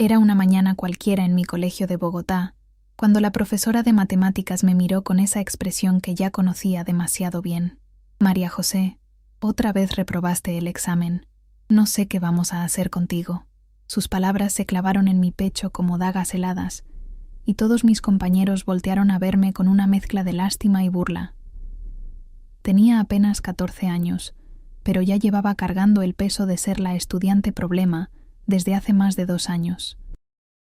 Era una mañana cualquiera en mi colegio de Bogotá, cuando la profesora de matemáticas me miró con esa expresión que ya conocía demasiado bien. María José, otra vez reprobaste el examen. No sé qué vamos a hacer contigo. Sus palabras se clavaron en mi pecho como dagas heladas, y todos mis compañeros voltearon a verme con una mezcla de lástima y burla. Tenía apenas 14 años, pero ya llevaba cargando el peso de ser la estudiante problema desde hace más de 2 años.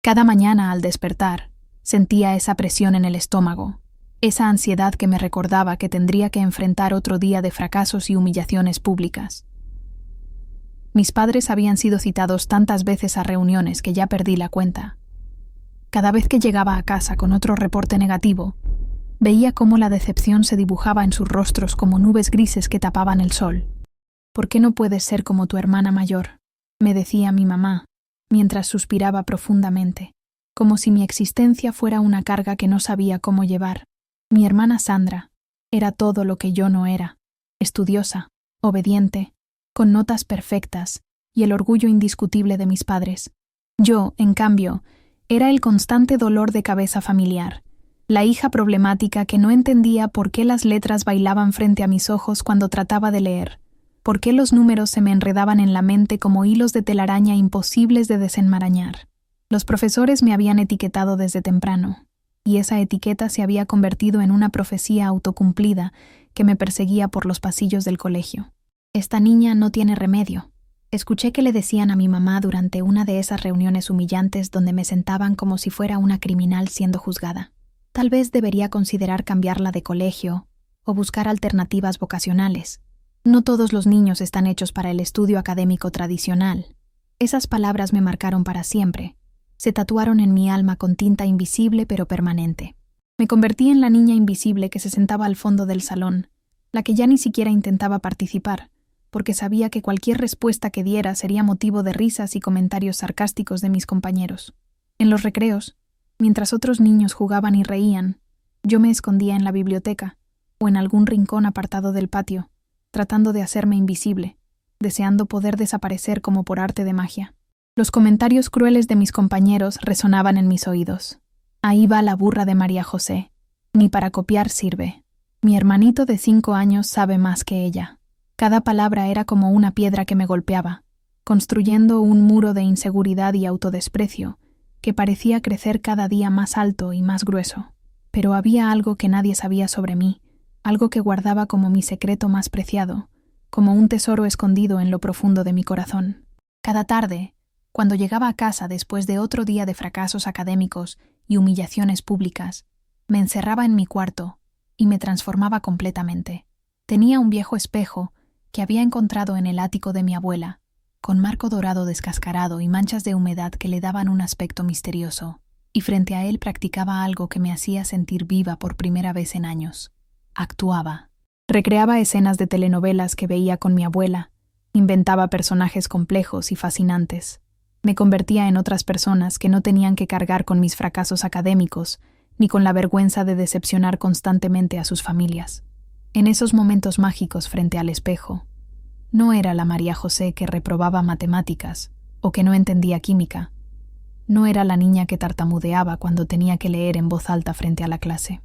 Cada mañana al despertar, sentía esa presión en el estómago, esa ansiedad que me recordaba que tendría que enfrentar otro día de fracasos y humillaciones públicas. Mis padres habían sido citados tantas veces a reuniones que ya perdí la cuenta. Cada vez que llegaba a casa con otro reporte negativo, veía cómo la decepción se dibujaba en sus rostros como nubes grises que tapaban el sol. «¿Por qué no puedes ser como tu hermana mayor?», me decía mi mamá, mientras suspiraba profundamente, como si mi existencia fuera una carga que no sabía cómo llevar. Mi hermana Sandra era todo lo que yo no era: estudiosa, obediente, con notas perfectas y el orgullo indiscutible de mis padres. Yo, en cambio, era el constante dolor de cabeza familiar, la hija problemática que no entendía por qué las letras bailaban frente a mis ojos cuando trataba de leer, por qué los números se me enredaban en la mente como hilos de telaraña imposibles de desenmarañar. Los profesores me habían etiquetado desde temprano, y esa etiqueta se había convertido en una profecía autocumplida que me perseguía por los pasillos del colegio. «Esta niña no tiene remedio», escuché que le decían a mi mamá durante una de esas reuniones humillantes donde me sentaban como si fuera una criminal siendo juzgada. Tal vez debería considerar cambiarla de colegio o buscar alternativas vocacionales. No todos los niños están hechos para el estudio académico tradicional. Esas palabras me marcaron para siempre. Se tatuaron en mi alma con tinta invisible pero permanente. Me convertí en la niña invisible que se sentaba al fondo del salón, la que ya ni siquiera intentaba participar, porque sabía que cualquier respuesta que diera sería motivo de risas y comentarios sarcásticos de mis compañeros. En los recreos, mientras otros niños jugaban y reían, yo me escondía en la biblioteca o en algún rincón apartado del patio, tratando de hacerme invisible, deseando poder desaparecer como por arte de magia. Los comentarios crueles de mis compañeros resonaban en mis oídos. «Ahí va la burra de María José. Ni para copiar sirve. Mi hermanito de 5 años sabe más que ella». Cada palabra era como una piedra que me golpeaba, construyendo un muro de inseguridad y autodesprecio que parecía crecer cada día más alto y más grueso. Pero había algo que nadie sabía sobre mí, algo que guardaba como mi secreto más preciado, como un tesoro escondido en lo profundo de mi corazón. Cada tarde, cuando llegaba a casa después de otro día de fracasos académicos y humillaciones públicas, me encerraba en mi cuarto y me transformaba completamente. Tenía un viejo espejo que había encontrado en el ático de mi abuela, con marco dorado descascarado y manchas de humedad que le daban un aspecto misterioso, y frente a él practicaba algo que me hacía sentir viva por primera vez en años. Actuaba. Recreaba escenas de telenovelas que veía con mi abuela, inventaba personajes complejos y fascinantes. Me convertía en otras personas que no tenían que cargar con mis fracasos académicos, ni con la vergüenza de decepcionar constantemente a sus familias. En esos momentos mágicos frente al espejo, no era la María José que reprobaba matemáticas o que no entendía química. No era la niña que tartamudeaba cuando tenía que leer en voz alta frente a la clase.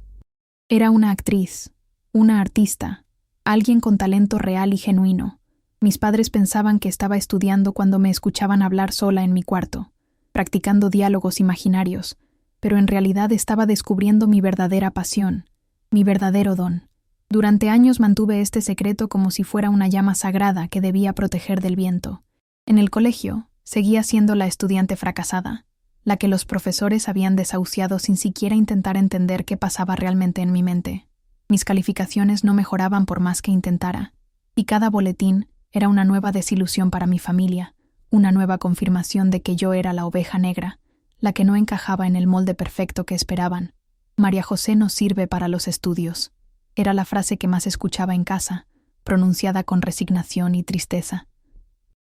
Era una actriz, una artista, alguien con talento real y genuino. Mis padres pensaban que estaba estudiando cuando me escuchaban hablar sola en mi cuarto, practicando diálogos imaginarios, pero en realidad estaba descubriendo mi verdadera pasión, mi verdadero don. Durante años mantuve este secreto como si fuera una llama sagrada que debía proteger del viento. En el colegio, seguía siendo la estudiante fracasada, la que los profesores habían desahuciado sin siquiera intentar entender qué pasaba realmente en mi mente. Mis calificaciones no mejoraban por más que intentara, y cada boletín era una nueva desilusión para mi familia, una nueva confirmación de que yo era la oveja negra, la que no encajaba en el molde perfecto que esperaban. María José no sirve para los estudios. Era la frase que más escuchaba en casa, pronunciada con resignación y tristeza.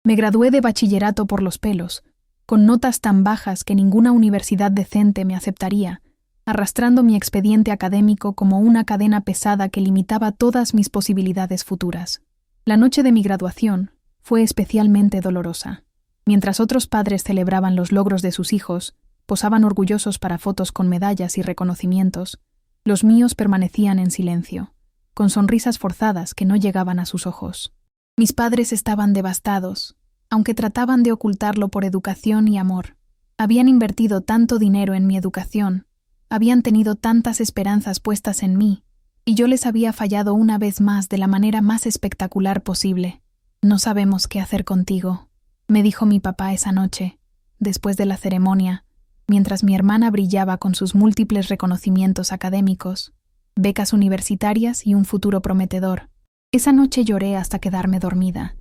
Me gradué de bachillerato por los pelos, con notas tan bajas que ninguna universidad decente me aceptaría, arrastrando mi expediente académico como una cadena pesada que limitaba todas mis posibilidades futuras. La noche de mi graduación fue especialmente dolorosa. Mientras otros padres celebraban los logros de sus hijos, posaban orgullosos para fotos con medallas y reconocimientos, los míos permanecían en silencio, con sonrisas forzadas que no llegaban a sus ojos. Mis padres estaban devastados, aunque trataban de ocultarlo por educación y amor. Habían invertido tanto dinero en mi educación, habían tenido tantas esperanzas puestas en mí, y yo les había fallado una vez más de la manera más espectacular posible. «No sabemos qué hacer contigo», me dijo mi papá esa noche, después de la ceremonia, mientras mi hermana brillaba con sus múltiples reconocimientos académicos, becas universitarias y un futuro prometedor. Esa noche lloré hasta quedarme dormida,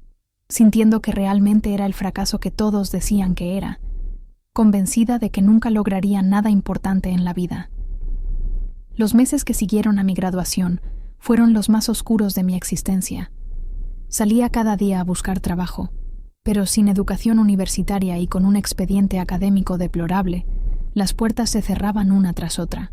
sintiendo que realmente era el fracaso que todos decían que era, convencida de que nunca lograría nada importante en la vida. Los meses que siguieron a mi graduación fueron los más oscuros de mi existencia. Salía cada día a buscar trabajo, pero sin educación universitaria y con un expediente académico deplorable, las puertas se cerraban una tras otra.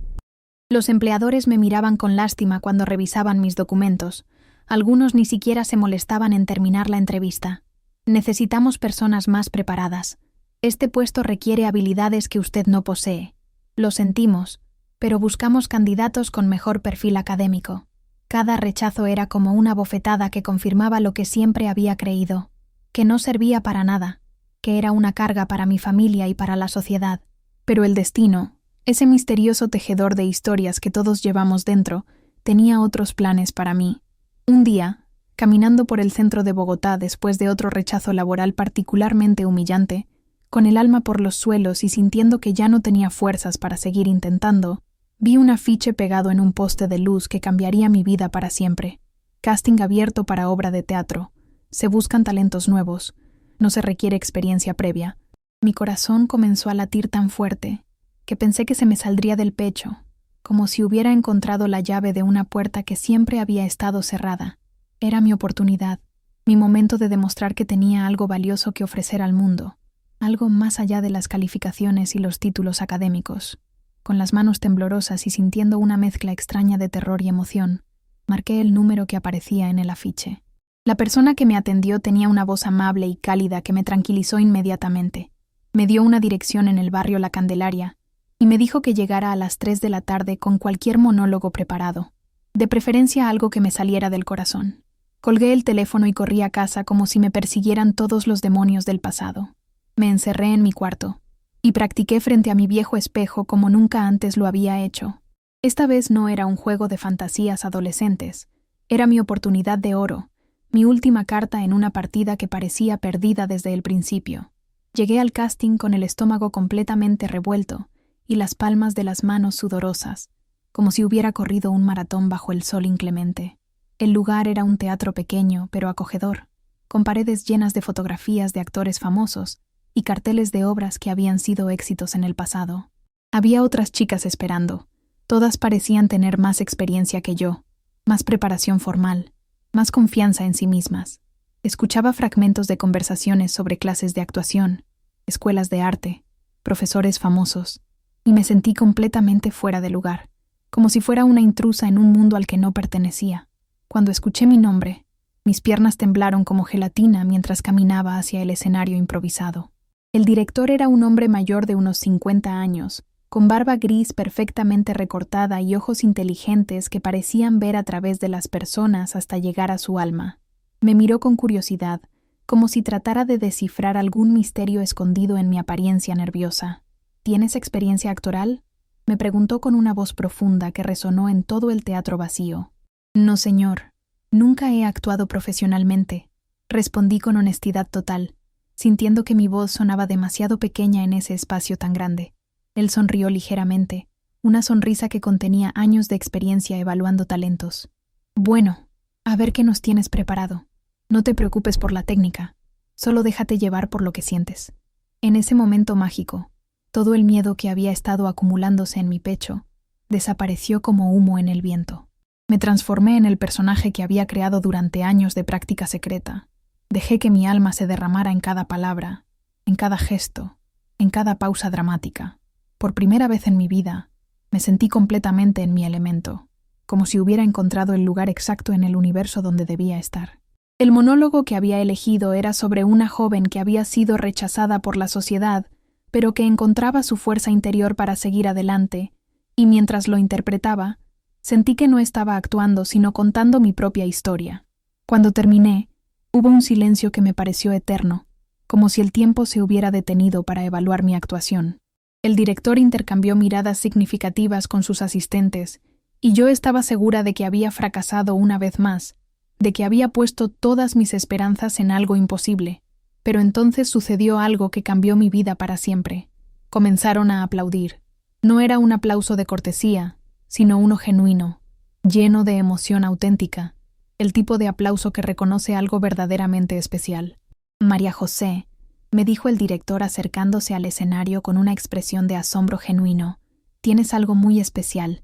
Los empleadores me miraban con lástima cuando revisaban mis documentos. Algunos ni siquiera se molestaban en terminar la entrevista. «Necesitamos personas más preparadas. Este puesto requiere habilidades que usted no posee. Lo sentimos, pero buscamos candidatos con mejor perfil académico». Cada rechazo era como una bofetada que confirmaba lo que siempre había creído, que no servía para nada, que era una carga para mi familia y para la sociedad. Pero el destino, ese misterioso tejedor de historias que todos llevamos dentro, tenía otros planes para mí. Un día, caminando por el centro de Bogotá después de otro rechazo laboral particularmente humillante, con el alma por los suelos y sintiendo que ya no tenía fuerzas para seguir intentando, vi un afiche pegado en un poste de luz que cambiaría mi vida para siempre. Casting abierto para obra de teatro. Se buscan talentos nuevos. No se requiere experiencia previa. Mi corazón comenzó a latir tan fuerte que pensé que se me saldría del pecho, como si hubiera encontrado la llave de una puerta que siempre había estado cerrada. Era mi oportunidad, mi momento de demostrar que tenía algo valioso que ofrecer al mundo, algo más allá de las calificaciones y los títulos académicos. Con las manos temblorosas y sintiendo una mezcla extraña de terror y emoción, marqué el número que aparecía en el afiche. La persona que me atendió tenía una voz amable y cálida que me tranquilizó inmediatamente. Me dio una dirección en el barrio La Candelaria y me dijo que llegara a las 3 de la tarde con cualquier monólogo preparado, de preferencia algo que me saliera del corazón. Colgué el teléfono y corrí a casa como si me persiguieran todos los demonios del pasado. Me encerré en mi cuarto y practiqué frente a mi viejo espejo como nunca antes lo había hecho. Esta vez no era un juego de fantasías adolescentes, era mi oportunidad de oro, mi última carta en una partida que parecía perdida desde el principio. Llegué al casting con el estómago completamente revuelto y las palmas de las manos sudorosas, como si hubiera corrido un maratón bajo el sol inclemente. El lugar era un teatro pequeño pero acogedor, con paredes llenas de fotografías de actores famosos y carteles de obras que habían sido éxitos en el pasado. Había otras chicas esperando. Todas parecían tener más experiencia que yo, más preparación formal, más confianza en sí mismas. Escuchaba fragmentos de conversaciones sobre clases de actuación, escuelas de arte, profesores famosos, y me sentí completamente fuera de lugar, como si fuera una intrusa en un mundo al que no pertenecía. Cuando escuché mi nombre, mis piernas temblaron como gelatina mientras caminaba hacia el escenario improvisado. El director era un hombre mayor de unos 50 años, con barba gris perfectamente recortada y ojos inteligentes que parecían ver a través de las personas hasta llegar a su alma. Me miró con curiosidad, como si tratara de descifrar algún misterio escondido en mi apariencia nerviosa. ¿Tienes experiencia actoral?, me preguntó con una voz profunda que resonó en todo el teatro vacío. No, señor, nunca he actuado profesionalmente, respondí con honestidad total, sintiendo que mi voz sonaba demasiado pequeña en ese espacio tan grande. Él sonrió ligeramente, una sonrisa que contenía años de experiencia evaluando talentos. Bueno, a ver qué nos tienes preparado. No te preocupes por la técnica, solo déjate llevar por lo que sientes. En ese momento mágico, todo el miedo que había estado acumulándose en mi pecho desapareció como humo en el viento. Me transformé en el personaje que había creado durante años de práctica secreta. Dejé que mi alma se derramara en cada palabra, en cada gesto, en cada pausa dramática. Por primera vez en mi vida, me sentí completamente en mi elemento, como si hubiera encontrado el lugar exacto en el universo donde debía estar. El monólogo que había elegido era sobre una joven que había sido rechazada por la sociedad, pero que encontraba su fuerza interior para seguir adelante, y mientras lo interpretaba, sentí que no estaba actuando sino contando mi propia historia. Cuando terminé, hubo un silencio que me pareció eterno, como si el tiempo se hubiera detenido para evaluar mi actuación. El director intercambió miradas significativas con sus asistentes, y yo estaba segura de que había fracasado una vez más, de que había puesto todas mis esperanzas en algo imposible. Pero entonces sucedió algo que cambió mi vida para siempre. Comenzaron a aplaudir. No era un aplauso de cortesía, sino uno genuino, lleno de emoción auténtica, el tipo de aplauso que reconoce algo verdaderamente especial. María José, me dijo el director acercándose al escenario con una expresión de asombro genuino, tienes algo muy especial,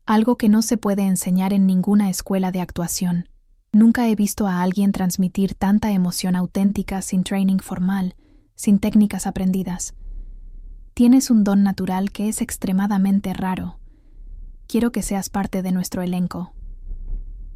algo que no se puede enseñar en ninguna escuela de actuación. Nunca he visto a alguien transmitir tanta emoción auténtica sin training formal, sin técnicas aprendidas. Tienes un don natural que es extremadamente raro. Quiero que seas parte de nuestro elenco.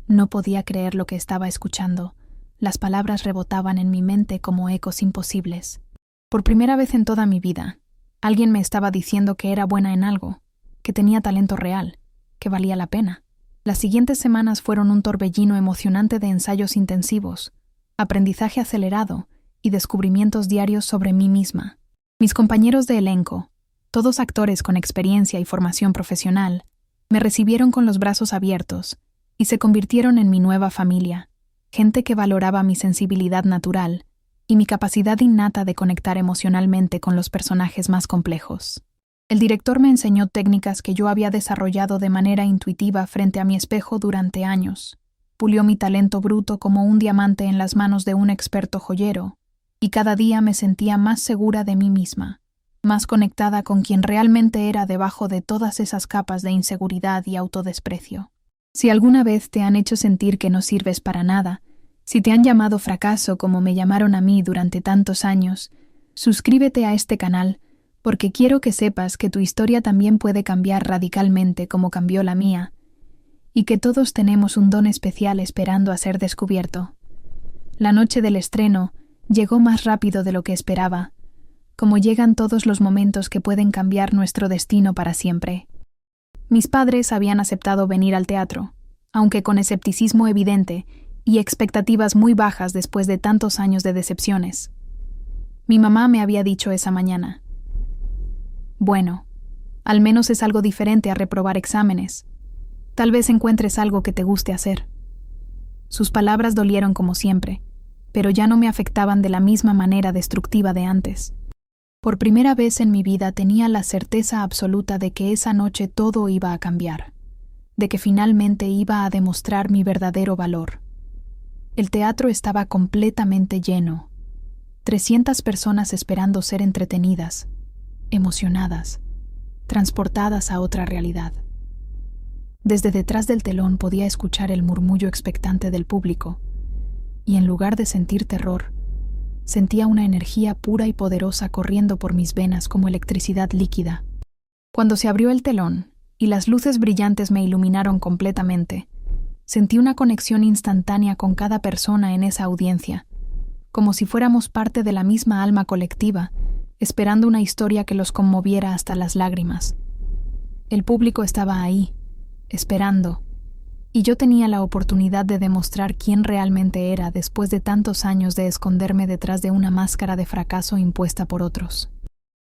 No podía creer lo que estaba escuchando. Las palabras rebotaban en mi mente como ecos imposibles. Por primera vez en toda mi vida, alguien me estaba diciendo que era buena en algo, que tenía talento real, que valía la pena. Las siguientes semanas fueron un torbellino emocionante de ensayos intensivos, aprendizaje acelerado y descubrimientos diarios sobre mí misma. Mis compañeros de elenco, todos actores con experiencia y formación profesional, me recibieron con los brazos abiertos y se convirtieron en mi nueva familia, gente que valoraba mi sensibilidad natural y mi capacidad innata de conectar emocionalmente con los personajes más complejos. El director me enseñó técnicas que yo había desarrollado de manera intuitiva frente a mi espejo durante años. Pulió mi talento bruto como un diamante en las manos de un experto joyero, y cada día me sentía más segura de mí misma, más conectada con quien realmente era debajo de todas esas capas de inseguridad y autodesprecio. Si alguna vez te han hecho sentir que no sirves para nada, si te han llamado fracaso como me llamaron a mí durante tantos años, suscríbete a este canal, porque quiero que sepas que tu historia también puede cambiar radicalmente como cambió la mía, y que todos tenemos un don especial esperando a ser descubierto. La noche del estreno llegó más rápido de lo que esperaba, como llegan todos los momentos que pueden cambiar nuestro destino para siempre. Mis padres habían aceptado venir al teatro, aunque con escepticismo evidente y expectativas muy bajas después de tantos años de decepciones. Mi mamá me había dicho esa mañana: bueno, al menos es algo diferente a reprobar exámenes. Tal vez encuentres algo que te guste hacer. Sus palabras dolieron como siempre, pero ya no me afectaban de la misma manera destructiva de antes. Por primera vez en mi vida tenía la certeza absoluta de que esa noche todo iba a cambiar, de que finalmente iba a demostrar mi verdadero valor. El teatro estaba completamente lleno, 300 personas esperando ser entretenidas, emocionadas, transportadas a otra realidad. Desde detrás del telón podía escuchar el murmullo expectante del público, y en lugar de sentir terror, sentía una energía pura y poderosa corriendo por mis venas como electricidad líquida. Cuando se abrió el telón y las luces brillantes me iluminaron completamente, sentí una conexión instantánea con cada persona en esa audiencia, como si fuéramos parte de la misma alma colectiva, esperando una historia que los conmoviera hasta las lágrimas. El público estaba ahí, esperando, y yo tenía la oportunidad de demostrar quién realmente era después de tantos años de esconderme detrás de una máscara de fracaso impuesta por otros.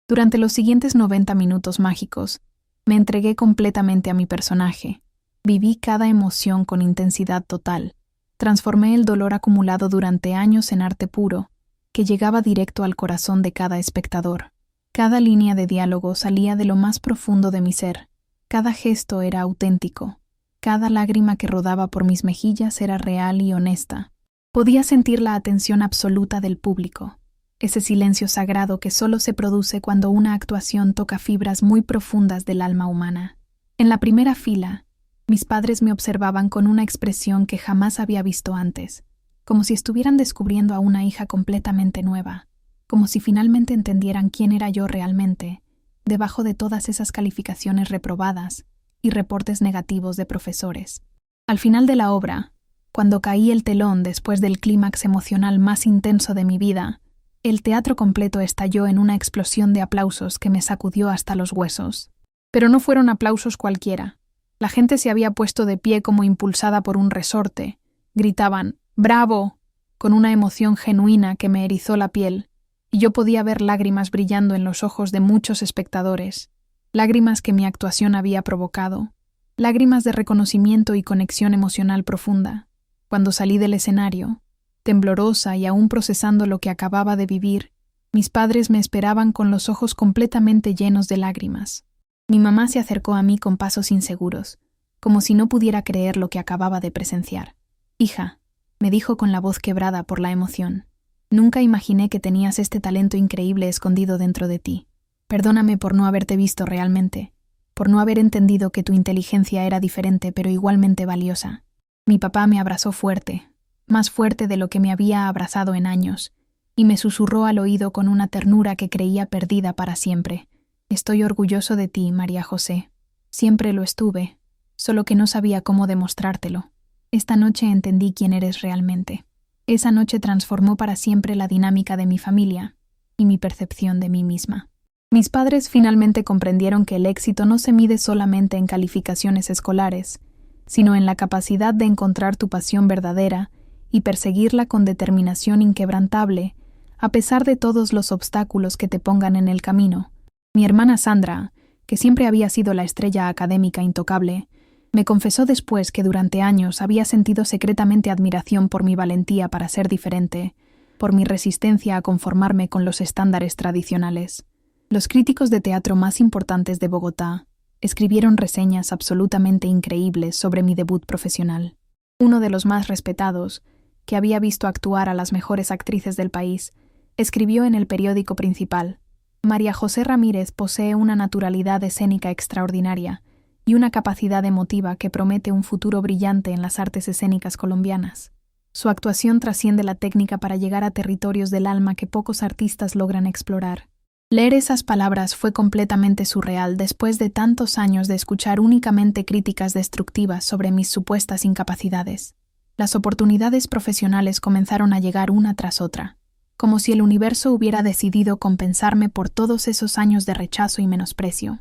Durante los siguientes 90 minutos mágicos, me entregué completamente a mi personaje, viví cada emoción con intensidad total, transformé el dolor acumulado durante años en arte puro, que llegaba directo al corazón de cada espectador. Cada línea de diálogo salía de lo más profundo de mi ser, cada gesto era auténtico, cada lágrima que rodaba por mis mejillas era real y honesta. Podía sentir la atención absoluta del público, ese silencio sagrado que solo se produce cuando una actuación toca fibras muy profundas del alma humana. En la primera fila, mis padres me observaban con una expresión que jamás había visto antes, como si estuvieran descubriendo a una hija completamente nueva, como si finalmente entendieran quién era yo realmente, debajo de todas esas calificaciones reprobadas y reportes negativos de profesores. Al final de la obra, Cuando caí el telón después del clímax emocional más intenso de mi vida, el teatro completo estalló en una explosión de aplausos que me sacudió hasta los huesos. Pero no fueron aplausos cualquiera. La gente se había puesto de pie como impulsada por un resorte. Gritaban «¡Bravo!» con una emoción genuina que me erizó la piel, y yo podía ver lágrimas brillando en los ojos de muchos espectadores, lágrimas que mi actuación había provocado, lágrimas de reconocimiento y conexión emocional profunda. Cuando salí del escenario, temblorosa y aún procesando lo que acababa de vivir, mis padres me esperaban con los ojos completamente llenos de lágrimas. Mi mamá se acercó a mí con pasos inseguros, como si no pudiera creer lo que acababa de presenciar. «Hija», me dijo con la voz quebrada por la emoción, «nunca imaginé que tenías este talento increíble escondido dentro de ti. Perdóname por no haberte visto realmente, por no haber entendido que tu inteligencia era diferente pero igualmente valiosa». Mi papá me abrazó fuerte, más fuerte de lo que me había abrazado en años, y me susurró al oído con una ternura que creía perdida para siempre. «Estoy orgulloso de ti, María José. Siempre lo estuve, solo que no sabía cómo demostrártelo. Esta noche entendí quién eres realmente». Esa noche transformó para siempre la dinámica de mi familia y mi percepción de mí misma. Mis padres finalmente comprendieron que el éxito no se mide solamente en calificaciones escolares, sino en la capacidad de encontrar tu pasión verdadera y perseguirla con determinación inquebrantable, a pesar de todos los obstáculos que te pongan en el camino. Mi hermana Sandra, que siempre había sido la estrella académica intocable, me confesó después que durante años había sentido secretamente admiración por mi valentía para ser diferente, por mi resistencia a conformarme con los estándares tradicionales. Los críticos de teatro más importantes de Bogotá escribieron reseñas absolutamente increíbles sobre mi debut profesional. Uno de los más respetados, que había visto actuar a las mejores actrices del país, escribió en el periódico principal: «María José Ramírez posee una naturalidad escénica extraordinaria y una capacidad emotiva que promete un futuro brillante en las artes escénicas colombianas. Su actuación trasciende la técnica para llegar a territorios del alma que pocos artistas logran explorar». Leer esas palabras fue completamente surreal después de tantos años de escuchar únicamente críticas destructivas sobre mis supuestas incapacidades. Las oportunidades profesionales comenzaron a llegar una tras otra, como si el universo hubiera decidido compensarme por todos esos años de rechazo y menosprecio.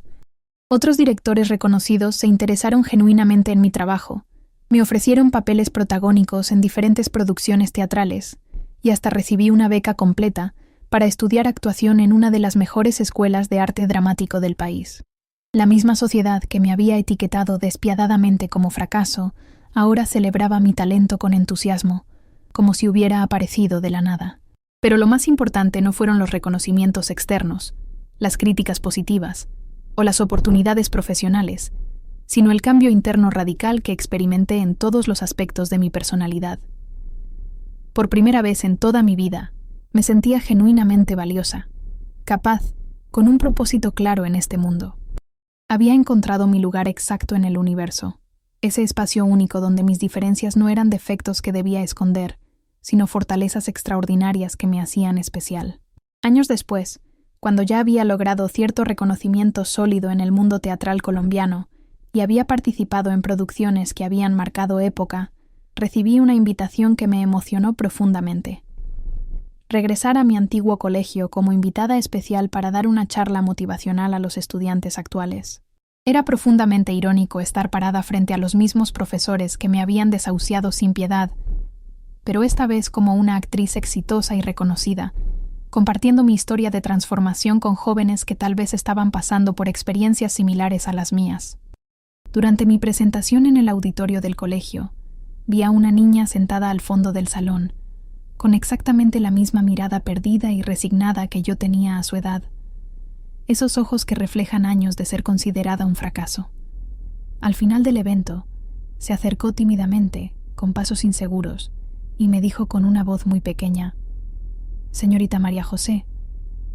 Otros directores reconocidos se interesaron genuinamente en mi trabajo, me ofrecieron papeles protagónicos en diferentes producciones teatrales, y hasta recibí una beca completa para estudiar actuación en una de las mejores escuelas de arte dramático del país. La misma sociedad que me había etiquetado despiadadamente como fracaso, ahora celebraba mi talento con entusiasmo, como si hubiera aparecido de la nada. Pero lo más importante no fueron los reconocimientos externos, las críticas positivas o las oportunidades profesionales, sino el cambio interno radical que experimenté en todos los aspectos de mi personalidad. Por primera vez en toda mi vida, me sentía genuinamente valiosa, capaz, con un propósito claro en este mundo. Había encontrado mi lugar exacto en el universo, ese espacio único donde mis diferencias no eran defectos que debía esconder, sino fortalezas extraordinarias que me hacían especial. Años después, cuando ya había logrado cierto reconocimiento sólido en el mundo teatral colombiano y había participado en producciones que habían marcado época, recibí una invitación que me emocionó profundamente. Regresar a mi antiguo colegio como invitada especial para dar una charla motivacional a los estudiantes actuales. Era profundamente irónico estar parada frente a los mismos profesores que me habían desahuciado sin piedad, pero esta vez como una actriz exitosa y reconocida, compartiendo mi historia de transformación con jóvenes que tal vez estaban pasando por experiencias similares a las mías. Durante mi presentación en el auditorio del colegio, vi a una niña sentada al fondo del salón, con exactamente la misma mirada perdida y resignada que yo tenía a su edad. Esos ojos que reflejan años de ser considerada un fracaso. Al final del evento, se acercó tímidamente, con pasos inseguros, y me dijo con una voz muy pequeña: «Señorita María José,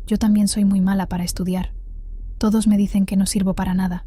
yo también soy muy mala para estudiar. Todos me dicen que no sirvo para nada.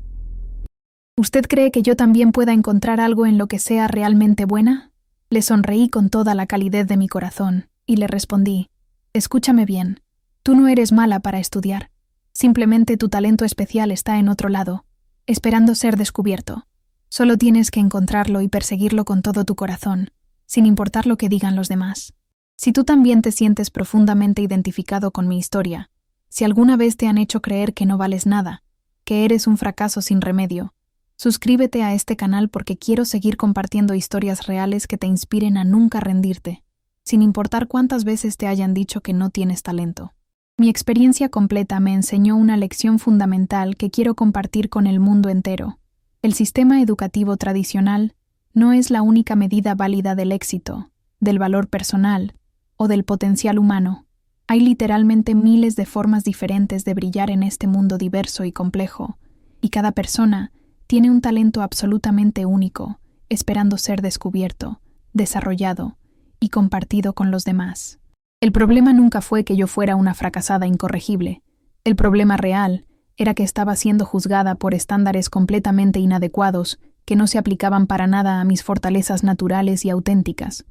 ¿Usted cree que yo también pueda encontrar algo en lo que sea realmente buena?». Le sonreí con toda la calidez de mi corazón y le respondí: «Escúchame bien, tú no eres mala para estudiar. Simplemente tu talento especial está en otro lado, esperando ser descubierto. Solo tienes que encontrarlo y perseguirlo con todo tu corazón, sin importar lo que digan los demás. Si tú también te sientes profundamente identificado con mi historia, si alguna vez te han hecho creer que no vales nada, que eres un fracaso sin remedio, suscríbete a este canal porque quiero seguir compartiendo historias reales que te inspiren a nunca rendirte, sin importar cuántas veces te hayan dicho que no tienes talento. Mi experiencia completa me enseñó una lección fundamental que quiero compartir con el mundo entero. El sistema educativo tradicional no es la única medida válida del éxito, del valor personal o del potencial humano. Hay literalmente miles de formas diferentes de brillar en este mundo diverso y complejo, y cada persona tiene un talento absolutamente único, esperando ser descubierto, desarrollado y compartido con los demás. El problema nunca fue que yo fuera una fracasada incorregible. El problema real era que estaba siendo juzgada por estándares completamente inadecuados que no se aplicaban para nada a mis fortalezas naturales y auténticas.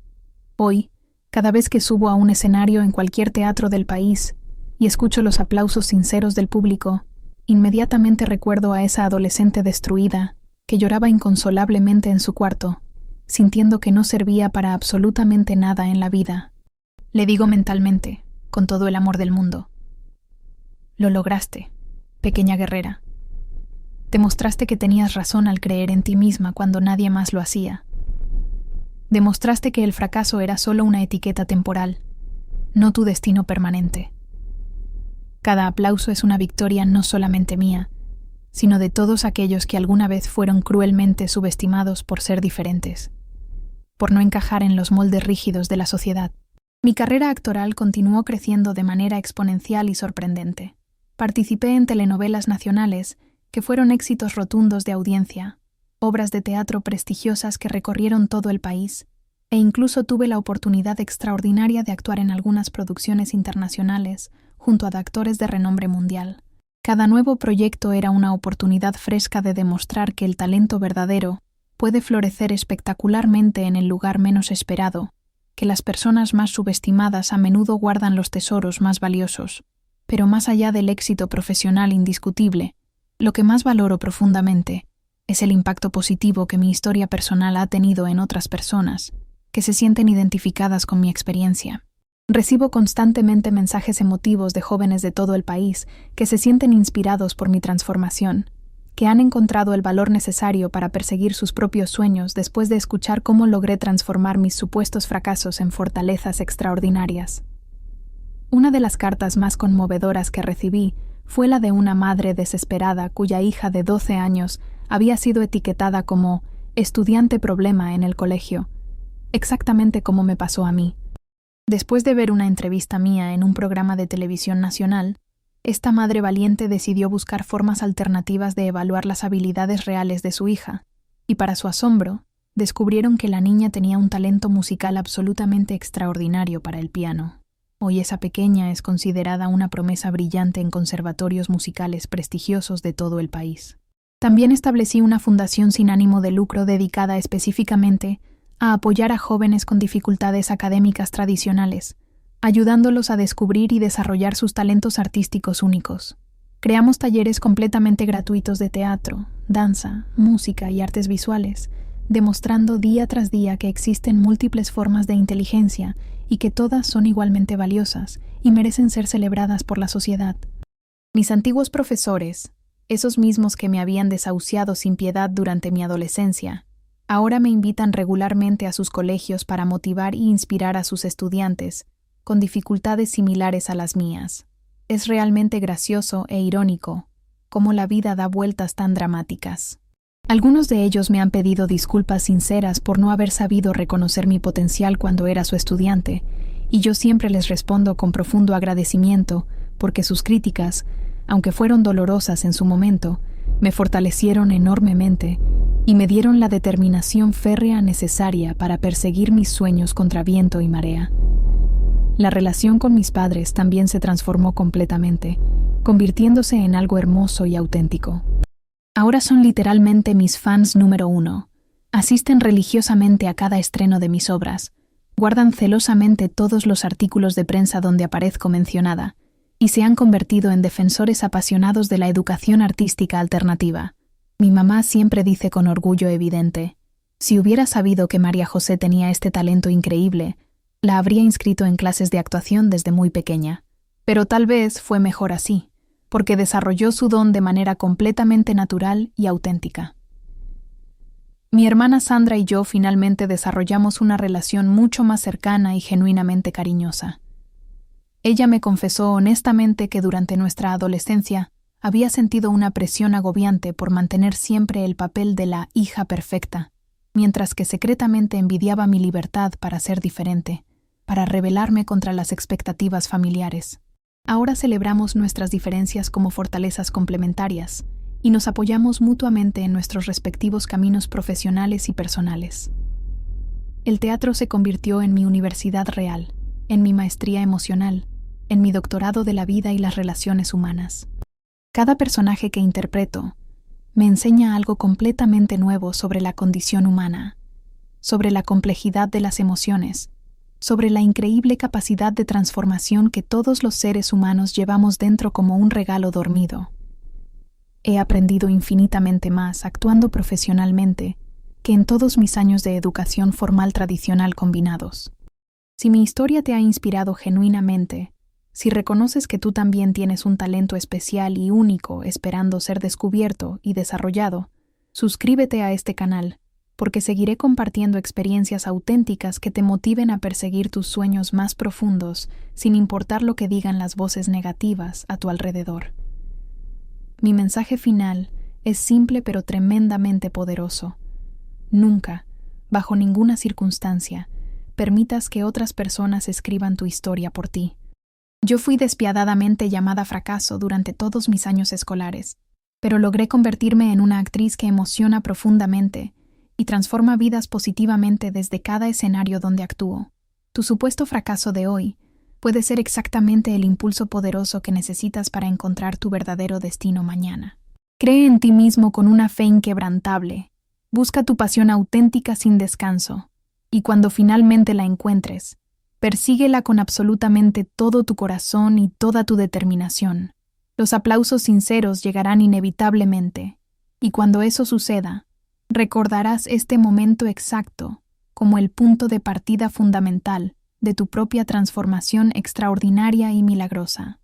Hoy, cada vez que subo a un escenario en cualquier teatro del país y escucho los aplausos sinceros del público, inmediatamente recuerdo a esa adolescente destruida que lloraba inconsolablemente en su cuarto, sintiendo que no servía para absolutamente nada en la vida. Le digo mentalmente, con todo el amor del mundo: lo lograste, pequeña guerrera. Demostraste que tenías razón al creer en ti misma cuando nadie más lo hacía. Demostraste que el fracaso era solo una etiqueta temporal, no tu destino permanente. Cada aplauso es una victoria no solamente mía, sino de todos aquellos que alguna vez fueron cruelmente subestimados por ser diferentes, por no encajar en los moldes rígidos de la sociedad. Mi carrera actoral continuó creciendo de manera exponencial y sorprendente. Participé en telenovelas nacionales que fueron éxitos rotundos de audiencia, obras de teatro prestigiosas que recorrieron todo el país, e incluso tuve la oportunidad extraordinaria de actuar en algunas producciones internacionales junto a actores de renombre mundial. Cada nuevo proyecto era una oportunidad fresca de demostrar que el talento verdadero puede florecer espectacularmente en el lugar menos esperado, que las personas más subestimadas a menudo guardan los tesoros más valiosos. Pero más allá del éxito profesional indiscutible, lo que más valoro profundamente es el impacto positivo que mi historia personal ha tenido en otras personas, que se sienten identificadas con mi experiencia. Recibo constantemente mensajes emotivos de jóvenes de todo el país que se sienten inspirados por mi transformación, que han encontrado el valor necesario para perseguir sus propios sueños después de escuchar cómo logré transformar mis supuestos fracasos en fortalezas extraordinarias. Una de las cartas más conmovedoras que recibí fue la de una madre desesperada cuya hija de 12 años había sido etiquetada como estudiante problema en el colegio, exactamente como me pasó a mí. Después de ver una entrevista mía en un programa de televisión nacional, esta madre valiente decidió buscar formas alternativas de evaluar las habilidades reales de su hija, y para su asombro, descubrieron que la niña tenía un talento musical absolutamente extraordinario para el piano. Hoy esa pequeña es considerada una promesa brillante en conservatorios musicales prestigiosos de todo el país. También establecí una fundación sin ánimo de lucro dedicada específicamente a apoyar a jóvenes con dificultades académicas tradicionales, ayudándolos a descubrir y desarrollar sus talentos artísticos únicos. Creamos talleres completamente gratuitos de teatro, danza, música y artes visuales, demostrando día tras día que existen múltiples formas de inteligencia y que todas son igualmente valiosas y merecen ser celebradas por la sociedad. Mis antiguos profesores, esos mismos que me habían desahuciado sin piedad durante mi adolescencia, ahora me invitan regularmente a sus colegios para motivar e inspirar a sus estudiantes con dificultades similares a las mías. Es realmente gracioso e irónico cómo la vida da vueltas tan dramáticas. Algunos de ellos me han pedido disculpas sinceras por no haber sabido reconocer mi potencial cuando era su estudiante, y yo siempre les respondo con profundo agradecimiento porque sus críticas, aunque fueron dolorosas en su momento, me fortalecieron enormemente y me dieron la determinación férrea necesaria para perseguir mis sueños contra viento y marea. La relación con mis padres también se transformó completamente, convirtiéndose en algo hermoso y auténtico. Ahora son literalmente mis fans número 1. Asisten religiosamente a cada estreno de mis obras, guardan celosamente todos los artículos de prensa donde aparezco mencionada, y se han convertido en defensores apasionados de la educación artística alternativa. Mi mamá siempre dice con orgullo evidente: Si hubiera sabido que María José tenía este talento increíble, la habría inscrito en clases de actuación desde muy pequeña. Pero tal vez fue mejor así, porque desarrolló su don de manera completamente natural y auténtica. Mi hermana Sandra y yo finalmente desarrollamos una relación mucho más cercana y genuinamente cariñosa. Ella me confesó honestamente que durante nuestra adolescencia había sentido una presión agobiante por mantener siempre el papel de la hija perfecta, mientras que secretamente envidiaba mi libertad para ser diferente, para rebelarme contra las expectativas familiares. Ahora celebramos nuestras diferencias como fortalezas complementarias y nos apoyamos mutuamente en nuestros respectivos caminos profesionales y personales. El teatro se convirtió en mi universidad real, en mi maestría emocional, en mi doctorado de la vida y las relaciones humanas. Cada personaje que interpreto me enseña algo completamente nuevo sobre la condición humana, sobre la complejidad de las emociones, sobre la increíble capacidad de transformación que todos los seres humanos llevamos dentro como un regalo dormido. He aprendido infinitamente más actuando profesionalmente que en todos mis años de educación formal tradicional combinados. Si mi historia te ha inspirado genuinamente, si reconoces que tú también tienes un talento especial y único esperando ser descubierto y desarrollado, suscríbete a este canal, porque seguiré compartiendo experiencias auténticas que te motiven a perseguir tus sueños más profundos, sin importar lo que digan las voces negativas a tu alrededor. Mi mensaje final es simple pero tremendamente poderoso. Nunca, bajo ninguna circunstancia, permitas que otras personas escriban tu historia por ti. Yo fui despiadadamente llamada fracaso durante todos mis años escolares, pero logré convertirme en una actriz que emociona profundamente y transforma vidas positivamente desde cada escenario donde actúo. Tu supuesto fracaso de hoy puede ser exactamente el impulso poderoso que necesitas para encontrar tu verdadero destino mañana. Cree en ti mismo con una fe inquebrantable. Busca tu pasión auténtica sin descanso, y cuando finalmente la encuentres, persíguela con absolutamente todo tu corazón y toda tu determinación. Los aplausos sinceros llegarán inevitablemente, y cuando eso suceda, recordarás este momento exacto como el punto de partida fundamental de tu propia transformación extraordinaria y milagrosa.